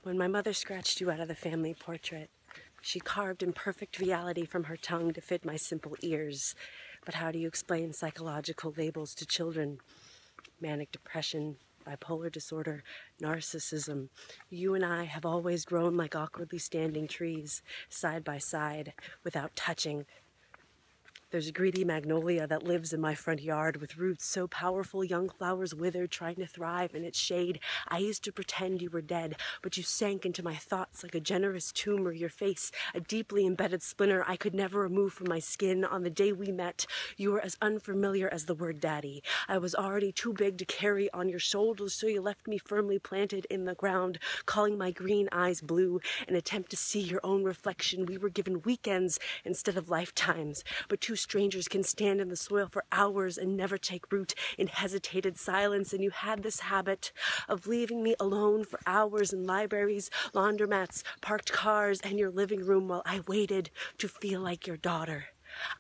When my mother scratched you out of the family portrait, she carved in perfect reality from her tongue to fit my simple ears. But how do you explain psychological labels to children? Manic depression, bipolar disorder, narcissism. You and I have always grown like awkwardly standing trees, side by side, without touching. There's a greedy magnolia that lives in my front yard with roots so powerful young flowers withered trying to thrive in its shade. I used to pretend you were dead, but you sank into my thoughts like a generous tumor, your face a deeply embedded splinter I could never remove from my skin. On the day we met, you were as unfamiliar as the word daddy. I was already too big to carry on your shoulders, so you left me firmly planted in the ground, calling my green eyes blue, an attempt to see your own reflection. We were given weekends instead of lifetimes, but two strangers can stand in the soil for hours and never take root in hesitated silence, and you had this habit of leaving me alone for hours in libraries, laundromats, parked cars, and your living room while I waited to feel like your daughter.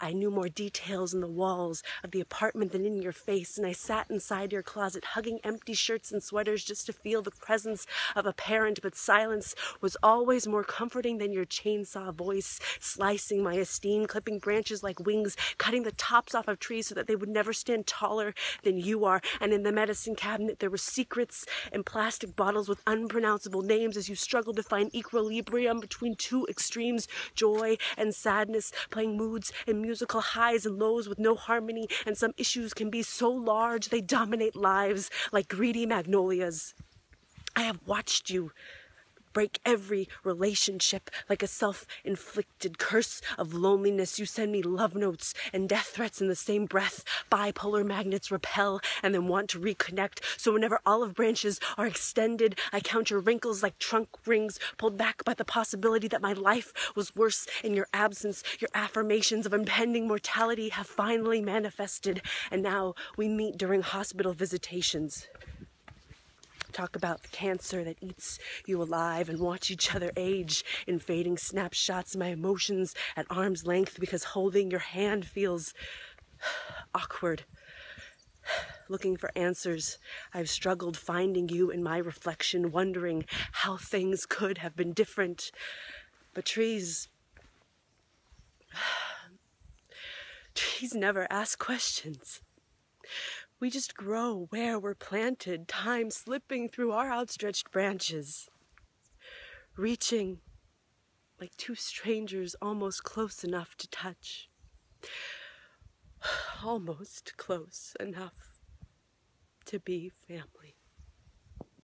I knew more details in the walls of the apartment than in your face, and I sat inside your closet hugging empty shirts and sweaters just to feel the presence of a parent, but silence was always more comforting than your chainsaw voice, slicing my esteem, clipping branches like wings, cutting the tops off of trees so that they would never stand taller than you are. And in the medicine cabinet there were secrets and plastic bottles with unpronounceable names as you struggled to find equilibrium between two extremes, joy and sadness, playing moods and musical highs and lows with no harmony. And some issues can be so large they dominate lives like greedy magnolias. I have watched you break every relationship like a self-inflicted curse of loneliness. You send me love notes and death threats in the same breath. Bipolar magnets repel and then want to reconnect. So whenever olive branches are extended, I count your wrinkles like trunk rings pulled back by the possibility that my life was worse in your absence. Your affirmations of impending mortality have finally manifested, and now we meet during hospital visitations. Talk about the cancer that eats you alive and watch each other age in fading snapshots. My emotions at arm's length because holding your hand feels awkward. Looking for answers, I've struggled finding you in my reflection, wondering how things could have been different. But trees never ask questions. We just grow where we're planted, time slipping through our outstretched branches, reaching like two strangers almost close enough to touch, almost close enough to be family.